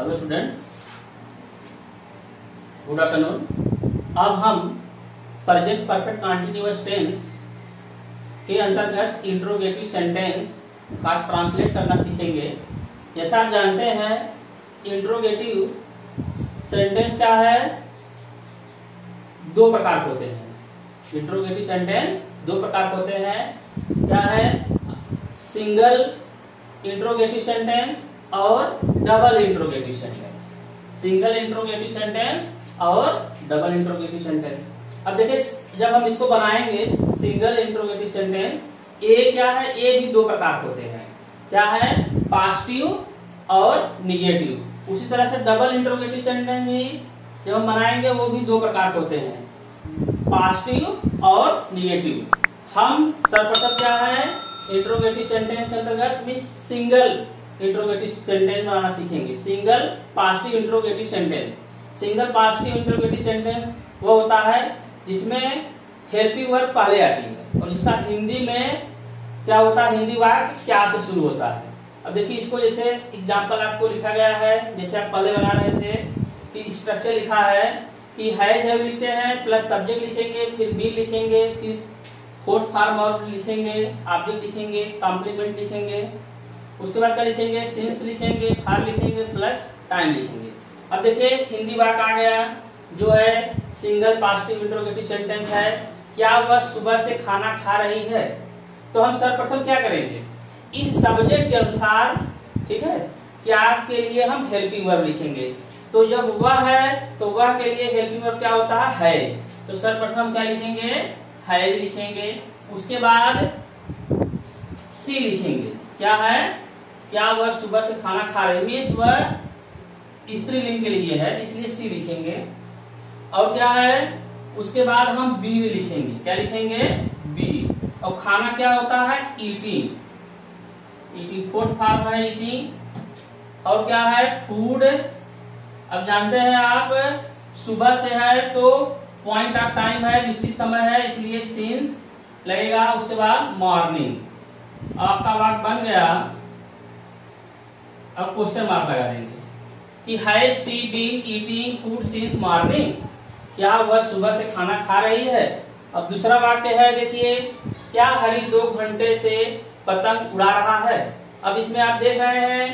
Hello student, good afternoon. अब हम present perfect continuous tense के अंतर्गत इंट्रोगेटिव सेंटेंस का ट्रांसलेट करना सीखेंगे। जैसा आप जानते हैं, इंट्रोगेटिव सेंटेंस क्या है, दो प्रकार होते हैं। इंट्रोगेटिव सेंटेंस दो प्रकार होते हैं। क्या है? सिंगल इंट्रोगेटिव सेंटेंस और double interrogative sentence. Single interrogative sentence और डबल इंट्रोगेटिव सेंटेंस। अब देखिए, जब हम इसको बनाएंगे सिंगल इंट्रोगेटिव सेंटेंस, ए क्या है, ए भी दो प्रकार होते हैं। क्या है? पॉजिटिव और निगेटिव। उसी तरह से डबल इंट्रोगेटिव सेंटेंस भी जब हम बनाएंगे वो भी दो प्रकार होते हैं, पॉजिटिव और निगेटिव। हम सर्वप्रथम क्या है, इंट्रोगेटिव सेंटेंस के अंतर्गत भी सिंगल इंट्रोगेटिव सेंटेंस बनाना सीखेंगे। Single positive interrogative sentence. Single positive interrogative sentence वो होता है जिसमें हेल्पिंग वर्ब पहले आती है और इसका हिंदी में क्या होता है, हिंदी वाक्य क्या से शुरू होता है। अब देखिए, इसको जैसे एग्जांपल आपको लिखा गया है, जैसे आप पहले बना रहे थे कि स्ट्रक्चर लिखा है कि है जब लिखते हैं प्लस सब्जेक्ट लिखेंगे, फिर बी लिखेंगे, फिर फोर्थ फॉर्म और लिखेंगे, ऑब्जेक्ट लिखेंगे, कॉम्प्लीमेंट लिखेंगे, उसके बाद क्या लिखेंगे, सिंस लिखेंगे, फॉर लिखेंगे, प्लस टाइम लिखेंगे। अब देखिए, हिंदी वाक्य आ गया जो है सिंगल पॉजिटिव इंट्रोगेटिव सेंटेंस है। क्या वह सुबह से खाना खा रही है? तो हम सर्वप्रथम क्या करेंगे, इस सब्जेक्ट के अनुसार, ठीक है, क्या के लिए हम हेल्पिंग वर्ब लिखेंगे। तो जब वह है तो वह के लिए हेल्पिंग वर्ब क्या होता है, तो सर्वप्रथम क्या लिखेंगे, है लिखेंगे। उसके बाद सी लिखेंगे। क्या है? क्या वह सुबह से खाना खा रही, मीन्स वह स्त्रीलिंग के लिए है, इसलिए सी लिखेंगे। और क्या है, उसके बाद हम बी लिखेंगे। क्या लिखेंगे? बी। और खाना क्या होता है, ईटिंग। ईटिंग फोर्थ फॉर्म है, ईटिंग। और क्या है, फूड। अब जानते हैं आप, सुबह से है तो पॉइंट ऑफ टाइम है, निश्चित समय है, इसलिए सिंस लगेगा। उसके बाद मॉर्निंग। आपका वाक्य बन गया। अब क्वेश्चन मार्क लगा देंगे कि has she been eating food since morning. क्या वह सुबह से खाना खा रही है? अब दूसरा वाक्य है, देखिए, क्या हरी 2 घंटे से पतंग उड़ा रहा है। अब इसमें आप देख रहे हैं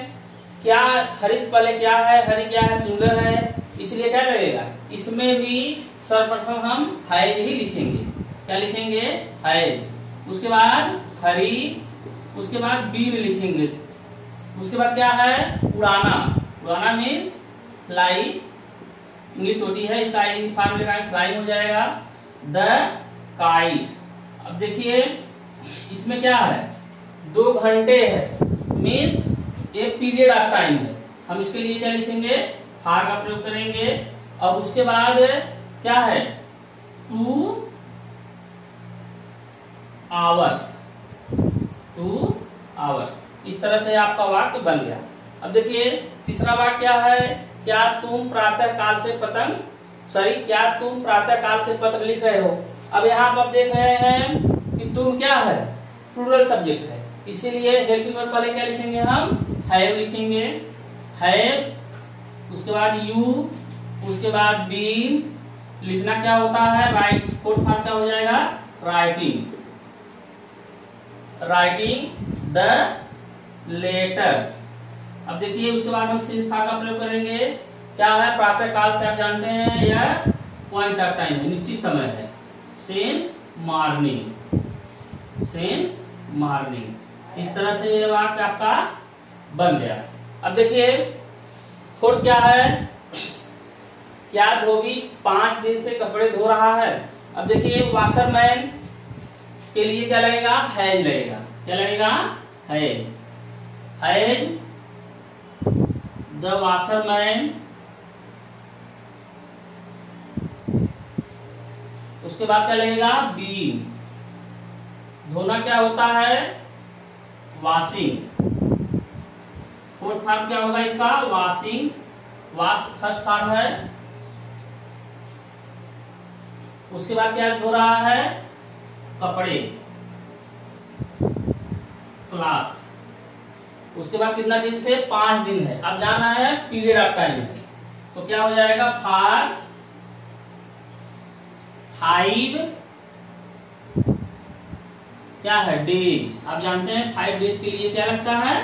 क्या हरी से पहले क्या है, हरी क्या है, सिंगुलर है, इसलिए क्या लगेगा, इसमें भी सर्वप्रथम हम हैज ही लिखेंगे। क्या लिखेंगे? हैज। उसके बाद हरी, उसके बाद बीन लिखेंगे। उसके बाद क्या है, उड़ाना। उड़ाना मीन्स फ्लाई, इंग्लिश होती है, इसका फॉर्म लगाएंगे, फ्लाइंग हो जाएगा। The kite. अब देखिए, इसमें क्या है, 2 घंटे है, मीन्स एक पीरियड ऑफ टाइम है। हम इसके लिए क्या लिखेंगे, फॉर का प्रयोग करेंगे। और उसके बाद क्या है, 2 आवर्स। 2 आवर्स। इस तरह से आपका वाक्य बन गया। अब देखिए, तीसरा वाक्य क्या है, क्या तुम प्रातः काल से क्या तुम प्रातः काल से पत्र लिख रहे हो। अब यहाँ पर आप देख रहे हैं कि तुम क्या है, प्लूरल सब्जेक्ट है, इसीलिए हेल्पिंग वर्ब पहले क्या लिखेंगे, हम हैव लिखेंगे। हैव, उसके बाद यू, उसके बाद बीन। लिखना क्या होता है, राइट। फोर्थ फॉर्म क्या हो जाएगा, राइटिंग। Writing the letter. अब देखिए, उसके बाद हम सिंस फॉर का प्रयोग करेंगे। क्या है, प्रातः काल से आप जानते हैं यह पॉइंट ऑफ टाइम है, निश्चित समय है, सिंस मॉर्निंग। Since morning. इस तरह से ये वाक्य आपका बन गया। अब देखिए, फोर्थ क्या है, क्या धोबी 5 दिन से कपड़े धो रहा है। अब देखिए, वॉशरमैन के लिए क्या लगेगा, हैज लगेगा। क्या लगेगा, हैज। Has the washerman. उसके बाद क्या लगेगा, बीन। धोना क्या होता है, वॉशिंग। फोर्थ फॉर्म क्या होगा इसका, वॉशिंग। वॉश फर्स्ट फॉर्म है। उसके बाद क्या धो रहा है, कपड़े। क्लास। उसके बाद कितना दिन से 5 दिन है। अब जाना है पीरियड ऑफ टाइम है, तो क्या हो जाएगा फॉर 5 क्या है डेज। आप जानते हैं 5 डेज के लिए क्या लगता है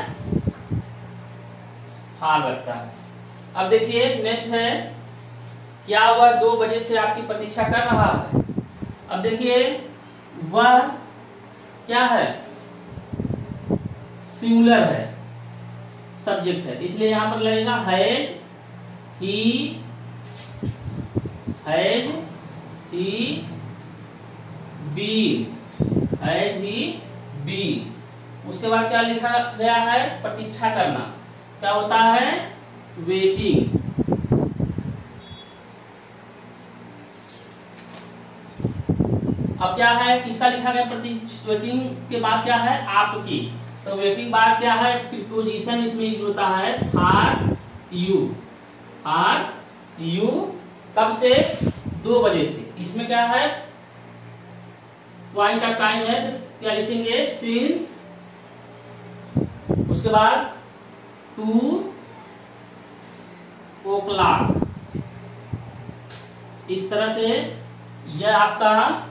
फॉर लगता है। अब देखिए नेक्स्ट है क्या वह 2 बजे से आपकी प्रतीक्षा कर रहा है। अब देखिए वह क्या है सिंगुलर है, सब्जेक्ट है, इसलिए यहां पर लगेगा हैज ही बीन। उसके बाद क्या लिखा गया है प्रतीक्षा करना, क्या होता है वेटिंग। अब क्या है किसका लिखा गया वेटिंग के बाद क्या है आपकी, तो वेटिंग बाद क्या है प्रीपोजिशन इसमें यूज होता है फॉर यू। कब से 2 बजे से। इसमें क्या है पॉइंट ऑफ टाइम है तो क्या लिखेंगे सिंस, उसके बाद 2 o'clock। इस तरह से यह आपका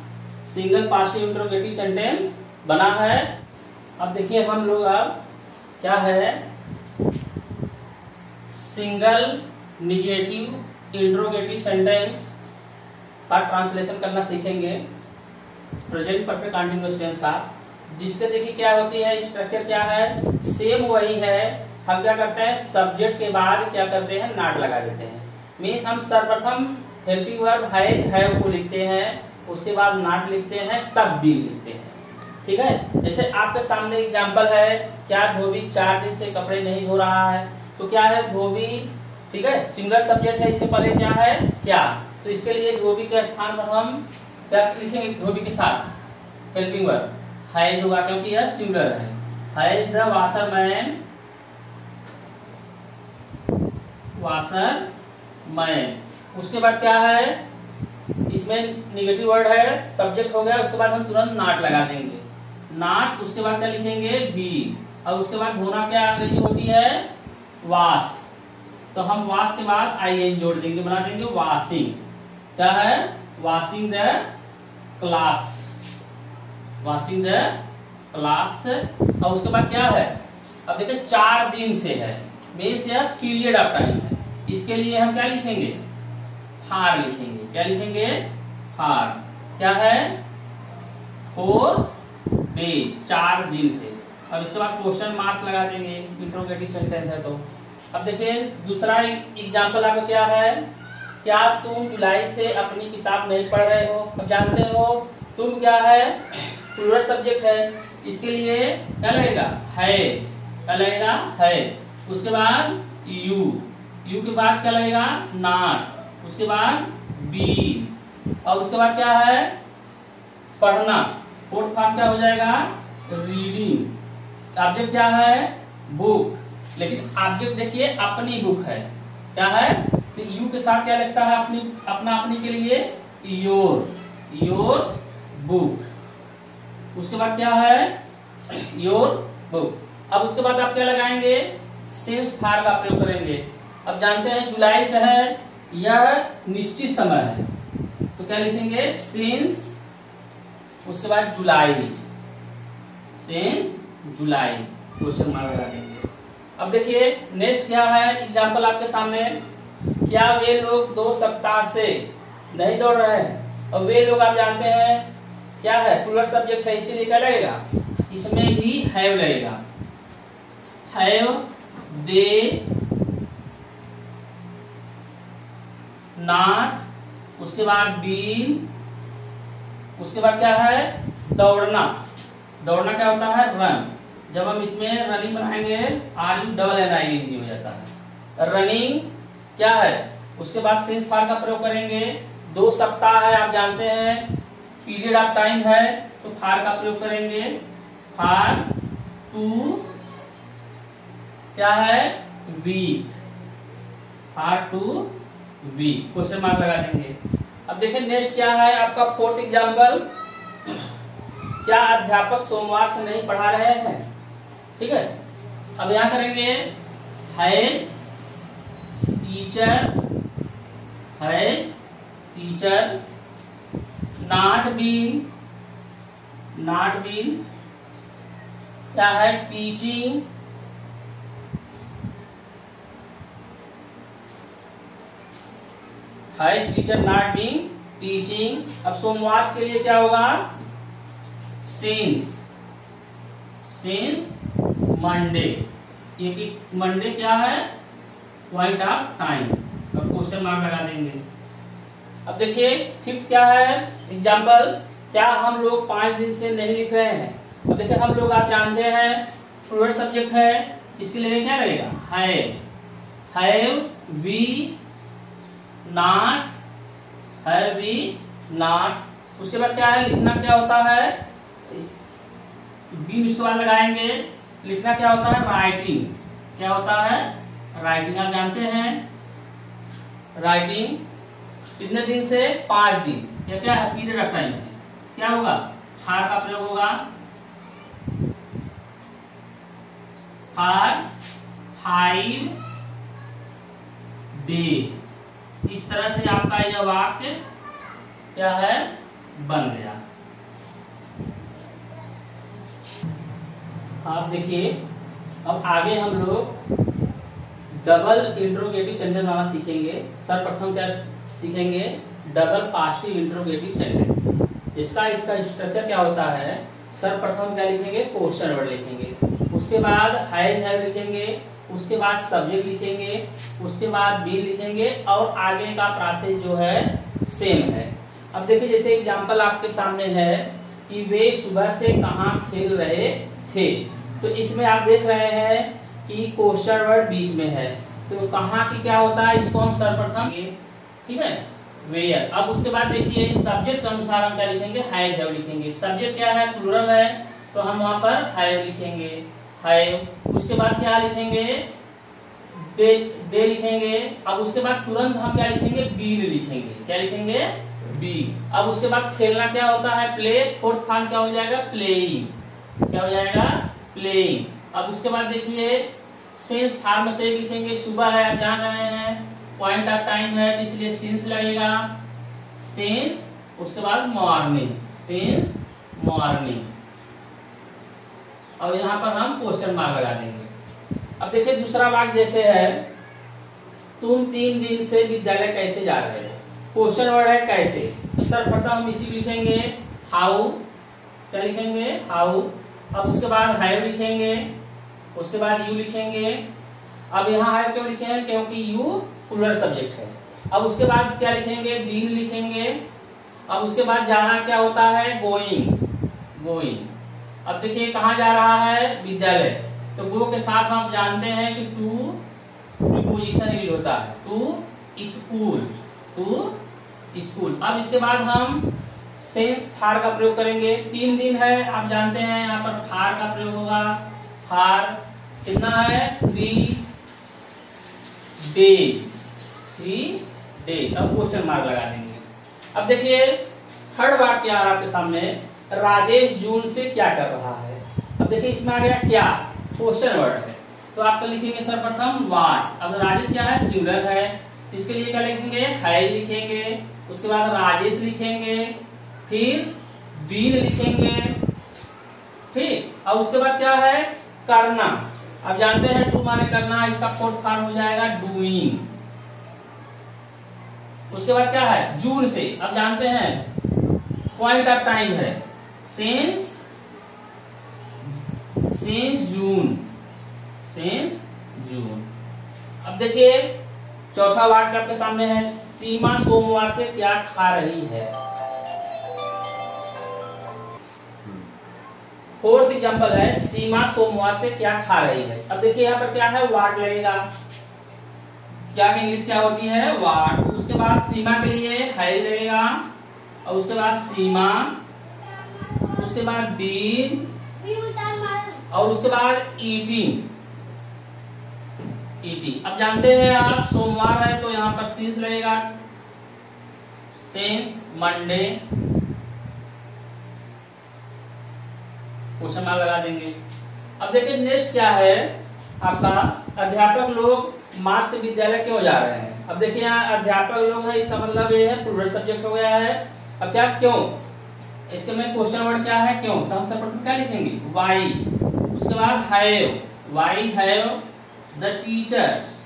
सिंगल पास्टिव इंट्रोगेटिव सेंटेंस बना है। अब देखिए हम लोग अब क्या है सिंगल निगेटिव इंट्रोगेटिव सेंटेंस का ट्रांसलेशन करना सीखेंगे प्रेजेंट परफेक्ट कंटीन्यूअस टेंस का, जिससे देखिए क्या होती है स्ट्रक्चर क्या है सेम वही है। हम क्या करते हैं सब्जेक्ट के बाद क्या करते हैं नॉट लगा देते हैं। मीन्स हम सर्वप्रथम हेल्पिंग वर्ब हैव को लिखते हैं, उसके बाद नॉट लिखते हैं, तब भी लिखते हैं। ठीक है, जैसे आपके सामने एग्जांपल है क्या धोबी 4 दिन से कपड़े नहीं धो रहा है, तो क्या है धोबी, ठीक है सिंगुलर सब्जेक्ट है, इसके पहले क्या है क्या, तो इसके लिए धोबी के स्थान पर हम क्या लिखेंगे धोबी के साथ हेल्पिंग वर्ब हैज होगा क्योंकि यह सिंगुलर है। Has the washerman. उसके बाद क्या है इसमें निगेटिव वर्ड है, सब्जेक्ट हो गया, उसके बाद हम तुरंत नॉट लगा देंगे नॉट। उसके बाद क्या लिखेंगे बी। अब उसके बाद धोना क्या अंग्रेजी होती है वॉश, तो हम वॉश के बाद आई जोड़ देंगे, बना देंगे वॉशिंग। क्या है washing the clothes, washing the clothes. और उसके बाद क्या है अब देखिए 4 दिन से है, मीन्स यह पीरियड ऑफ टाइम है, इसके लिए हम क्या लिखेंगे फॉर लिखेंगे। क्या लिखेंगे फॉर, क्या है 4 डे 4 दिन से। अब इसके बाद क्वेश्चन मार्क लगा देंगे, इंट्रोगेटिव सेंटेंस है तो। अब देखिए दूसरा एग्जांपल आपका क्या है, क्या तुम जुलाई से अपनी किताब नहीं पढ़ रहे हो। अब जानते हो तुम क्या है प्लूरल सब्जेक्ट है, इसके लिए क्या लगेगा है, क्या लगेगा है। उसके बाद यू के बाद क्या लगेगा नॉट, उसके बाद बी, और उसके बाद क्या है पढ़ना, फोर्थ फॉर्म क्या हो जाएगा रीडिंग। ऑब्जेक्ट क्या है बुक, लेकिन ऑब्जेक्ट देखिए अपनी बुक है, क्या है तो यू के साथ क्या लगता है अपनी के लिए योर बुक। उसके बाद क्या है योर बुक। अब उसके बाद आप क्या लगाएंगे सिंस फॉर का प्रयोग करेंगे। अब जानते हैं जुलाई से है, यह निश्चित समय है, तो क्या लिखेंगे सिंस, उसके बाद जुलाई, सिंस जुलाई, क्वेश्चन मार्क लगा देंगे। अब देखिए नेक्स्ट क्या है एग्जांपल आपके सामने, क्या वे लोग 2 सप्ताह से नहीं दौड़ रहे हैं। और वे लोग आप जानते हैं क्या है प्लूरल सब्जेक्ट है, इसीलिए क्या लगेगा इसमें भी हैव लगेगा, हैव दे नॉट, उसके बाद बीन, उसके बाद क्या है दौड़ना। दौड़ना क्या होता है रन, जब हम इसमें रनिंग बनाएंगे RUNNING हो जाता है रनिंग। क्या है उसके बाद सिंस फॉर का प्रयोग करेंगे, 2 सप्ताह है आप जानते हैं पीरियड ऑफ टाइम है, तो फॉर का प्रयोग करेंगे फॉर 2 क्या है week, for 2 week, question mark लगा देंगे। अब देखिए नेक्स्ट क्या है आपका फोर्थ एग्जांपल, क्या अध्यापक सोमवार से नहीं पढ़ा रहे हैं। ठीक है, अब यहां करेंगे हैज टीचर नॉट बीन क्या है teaching has teacher not been teaching. अब सोमवार के लिए क्या होगा सिंस मंडे। ये कि मंडे क्या है पॉइंट ऑफ टाइम। अब क्वेश्चन मार्क लगा देंगे। अब देखिए फिफ्थ क्या है एग्जाम्पल, क्या हम लोग 5 दिन से नहीं लिख रहे हैं। अब देखिए हम लोग आप जानते हैं प्लूरल सब्जेक्ट है, इसके लिए क्या रहेगा हैव वी नॉट। उसके बाद क्या है लिखना क्या होता है बी उसके बाद लगाएंगे। लिखना क्या होता है राइटिंग। क्या होता है राइटिंग। आप जानते हैं राइटिंग कितने दिन से 5 दिन। यह क्या है पीरियड ऑफ टाइम है। क्या होगा फार का प्रयोग होगा फॉर 5 डेज। इस तरह से आपका यह वाक्य क्या है बन गया। आप देखिए अब आगे हम लोग डबल इंट्रोगेटिव सेंटेंस वाला सीखेंगे। सर्वप्रथम क्या सीखेंगे डबल पॉजिटिव इंट्रोगेटिव सेंटेंस। इसका स्ट्रक्चर क्या होता है सर्वप्रथम क्या लिखेंगे क्वेश्चन वर्ड लिखेंगे, उसके बाद हैव लिखेंगे, उसके बाद सब्जेक्ट लिखेंगे, उसके बाद बी लिखेंगे और आगे का प्रोसेस जो है सेम है। अब देखिए जैसे एग्जांपल आपके सामने है कि वे सुबह से कहां खेल रहे थे। तो इसमें आप देख रहे हैं कि क्वेश्चन वर्ड बीच में है, तो कहां की क्या होता है इसको हम सर्वप्रथम ठीक है वेयर। अब उसके बाद देखिए सब्जेक्ट के अनुसार हम क्या लिखेंगे हैव लिखेंगे। सब्जेक्ट क्या है प्लूरल है तो हम वहां पर हैव लिखेंगे हैव। उसके बाद क्या लिखेंगे दे लिखेंगे। अब उसके बाद तुरंत हम क्या लिखेंगे बीन लिखेंगे। क्या लिखेंगे बी। अब उसके बाद खेलना क्या होता है प्ले। फोर्थ फॉर्म क्या हो जाएगा प्लेइंग। क्या हो जाएगा प्लेइंग। अब उसके बाद देखिए सिंस फॉर्म से लिखेंगे सुबह है आप जान रहे हैं पॉइंट ऑफ टाइम है तो इसलिए सिंस लगेगा सिंस। उसके बाद सिंस मॉर्निंग। और यहाँ पर हम क्वेश्चन मार्क लगा देंगे। अब देखिए दूसरा वाक्य जैसे है तुम 3 दिन से विद्यालय कैसे जा रहे हो। क्वेश्चन वर्ड है कैसे। तो सर्वप्रथम हम इसी लिखेंगे हाउ। क्या लिखेंगे हाउ। अब उसके बाद हैव लिखेंगे, उसके बाद यू लिखेंगे। अब यहाँ हैव क्यों लिखे हैं क्योंकि यू प्लूरल सब्जेक्ट है। अब उसके बाद क्या लिखेंगे बीन लिखेंगे। अब उसके बाद जाना क्या होता है गोइंग। अब देखिए कहाँ जा रहा है विद्यालय, तो गो के साथ हम जानते हैं कि टू प्रीपोजिशन यूज होता है टू स्कूल। अब इसके बाद हम सेंस फार का प्रयोग करेंगे। 3 दिन है आप जानते हैं यहाँ पर फार का प्रयोग होगा फार। कितना है 3 डे। अब क्वेश्चन मार्क लगा देंगे। अब देखिए थर्ड वाक्य क्या है आपके सामने राजेश जून से क्या कर रहा है। अब देखिए इसमें आ गया क्या क्वेश्चन वर्ड है तो आप तो लिखेंगे सर्वप्रथम व्हाट। अब राजेश क्या है सिंगुलर है इसके लिए क्या लिखेंगे हैज लिखेंगे, उसके बाद राजेश लिखेंगे, फिर बीन लिखेंगे ठीक। अब उसके बाद क्या है करना। अब जानते हैं टू माने करना, इसका फोर्थ फॉर्म हो जाएगा डूइंग। उसके बाद क्या है जून से। अब जानते हैं पॉइंट ऑफ टाइम है सिंस जून। अब देखिए चौथा वाक्य आपके सामने है सीमा सोमवार से क्या खा रही है। फोर्थ एग्जांपल है सीमा सोमवार से क्या खा रही है। अब देखिए यहाँ पर क्या है वाट लगेगा। क्या की इंग्लिश क्या होती है वाट। उसके बाद सीमा के लिए है लगेगा और उसके बाद सीमा, उसके बाद बीन और उसके बाद ईटिंग। अब जानते हैं आप सोमवार है तो यहाँ पर सिंस लगेगा सिंस मंडे। क्वेश्चन मार्क लगा देंगे। अब देखिए नेक्स्ट क्या है आपका अध्यापक लोग मार्क्स विद्यालय क्यों जा रहे हैं। अब देखिए यहाँ अध्यापक लोग है, इसका मतलब ये है प्लूरल सब्जेक्ट हो गया है। अब क्या क्यों, इसके में क्वेश्चन वर्ड क्या है क्यों, तो हम सर्वप्रथम क्या लिखेंगे वाई, उसके बाद have, why have the teachers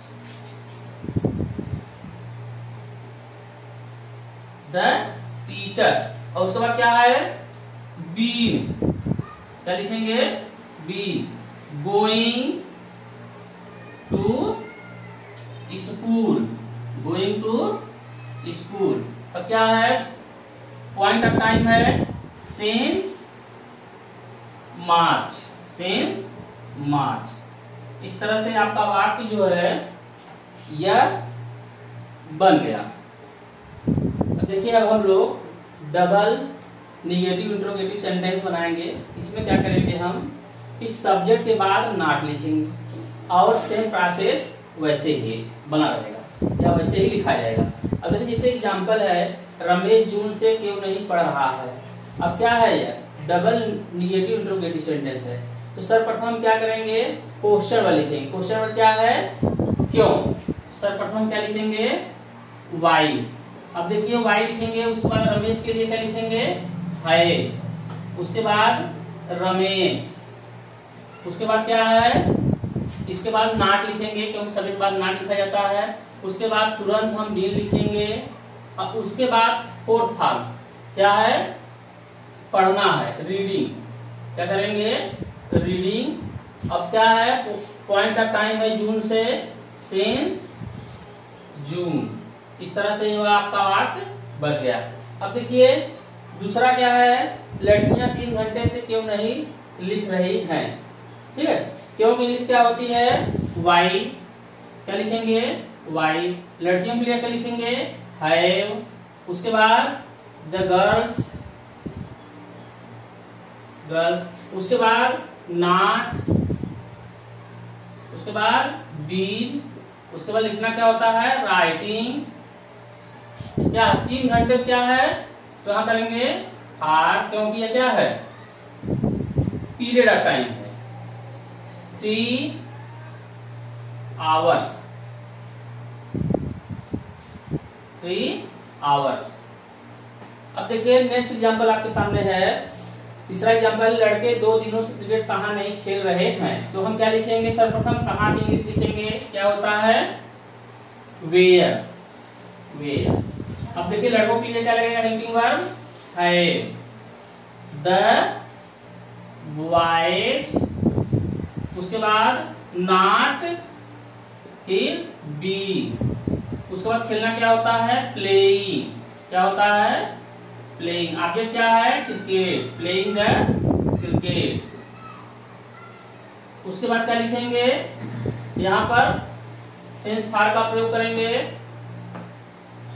और उसके बाद क्या है बीन, क्या लिखेंगे been going to school, going to school. अब क्या है पॉइंट ऑफ टाइम है सिंस मार्च, सिंस मार्च। इस तरह से आपका वाक्य जो है यह बन गया। अब देखिए अब हम लोग डबल निगेटिव इंट्रोगेटिव सेंटेंस बनाएंगे। इसमें क्या करेंगे हम, इस सब्जेक्ट के बाद नॉट लिखेंगे और सेम प्रोसेस वैसे ही बना रहेगा या वैसे ही लिखा जाएगा। अब देखिए जैसे एग्जांपल है रमेश जून से क्यों नहीं पढ़ रहा है। अब क्या है यह डबल निगेटिव इंट्रोगेटिव सेंटेंस है, तो सर्वप्रथम हम क्या करेंगे क्वेश्चन वर्ड लिखेंगे। क्वेश्चन वर्ड क्या है क्यों, सर्वप्रथम क्या लिखेंगे वाई। अब देखिए वाई लिखेंगे, उसके बाद रमेश के लिए क्या लिखेंगे है, उसके बाद रमेश, उसके बाद क्या है इसके बाद नाट लिखेंगे क्योंकि सभी के बाद नाट लिखा जाता है। उसके बाद तुरंत हम बीन लिखेंगे और उसके बाद फोर्थ फॉर्म क्या है पढ़ना है रीडिंग, क्या करेंगे रीडिंग। अब क्या है पॉइंट ऑफ टाइम है जून से सिंस जून। इस तरह से वह आपका वाक्य बन गया। अब देखिए दूसरा क्या है लड़कियां 3 घंटे से क्यों नहीं लिख रही हैं, ठीक है। क्यों इंग्लिश क्या होती है वाई, क्या लिखेंगे वाई। लड़कियों के लिए क्या लिखेंगे हैव, उसके बाद द गर्ल्स, उसके बाद नॉट, उसके बाद बीन, उसके बाद लिखना क्या होता है राइटिंग। क्या 3 घंटे से क्या है तो यहां करेंगे आर, क्योंकि ये क्या है पीरियड ऑफ टाइम है 3 आवर्स, 3 आवर्स। अब देखिए नेक्स्ट एग्जांपल आपके सामने है, तीसरा एग्जांपल लड़के 2 दिनों से क्रिकेट कहाँ नहीं खेल रहे हैं। तो हम क्या लिखेंगे सर्वप्रथम कहाँ की इंग्लिश लिखेंगे, क्या होता है वेयर, वेयर। अब देखिए लड़कों के लिए क्या लगेगा हेल्पिंग वर्ब है, द बॉयज, उसके बाद नॉट, फिर बी, उसके बाद खेलना क्या होता है प्लेइंग, क्या होता है प्लेइंग। ऑब्जेक्ट क्या है क्रिकेट, प्लेइंग द क्रिकेट। उसके बाद क्या लिखेंगे यहाँ पर सेंस फार का प्रयोग करेंगे,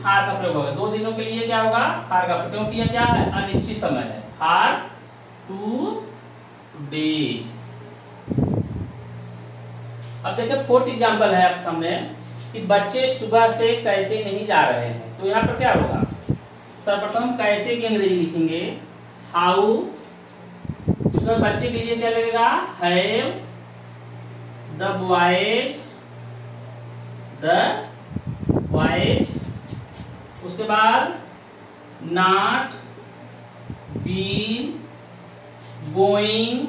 हार का प्रयोग होगा 2 दिनों के लिए क्या होगा हार का प्रयोग, क्योंकि यह क्या है अनिश्चित समय है हार 2 डेज। अब देखिए फोर्थ एग्जांपल है आपके सामने कि बच्चे सुबह से कैसे नहीं जा रहे हैं। तो यहाँ पर क्या होगा सर्वप्रथम कैसे की अंग्रेजी लिखेंगे हाउ, उसके बाद बच्चे के लिए क्या लगेगा हैव द बॉयज, उसके बाद नॉट बीन गोइंग।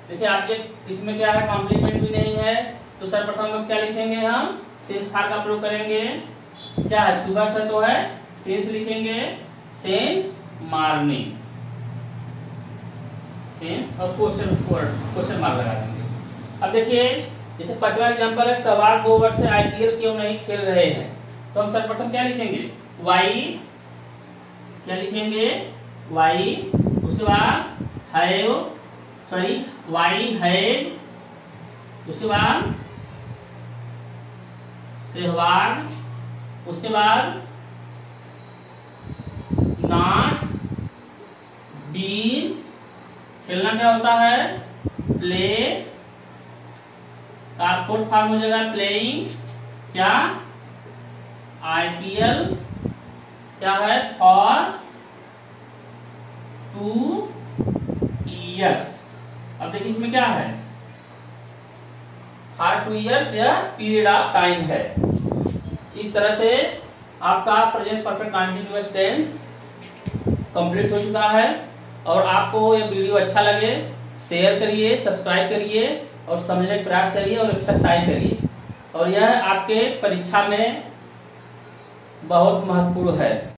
देखिए ऑब्जेक्ट इसमें क्या है कॉम्प्लीमेंट भी नहीं है, तो सर्वप्रथम लोग क्या लिखेंगे हम सेंस फार का प्रयोग करेंगे। क्या है सुबह से तो है सेंस लिखेंगे, सेंस मॉर्निंग, सेंस और क्वेश्चन मार्क लगा देंगे। अब देखिए जैसे 5वां एग्जांपल है सवाल 2 वर्ष से आईपीएल क्यों नहीं खेल रहे हैं। तो हम सर्वप्रथम क्या लिखेंगे वाई, क्या लिखेंगे वाई, उसके बाद हैव, सॉरी वाई हैज, उसके बाद सहवाग, उसके बाद नॉट बीन, खेलना क्या होता है प्ले, फोर्थ फॉर्म हो जाएगा प्लेइंग, क्या आईपीएल, क्या है फॉर 2 इयर्स, अब देखिए इसमें क्या है, हर 2 इयर्स या पीरियड ऑफ टाइम है। इस तरह से आपका present perfect continuous tense complete हो चुका है। और आपको ये वीडियो अच्छा लगे शेयर करिए, सब्सक्राइब करिए और समझने का प्रयास करिए और एक्सरसाइज करिए। और यह आपके परीक्षा में बहुत महत्वपूर्ण है।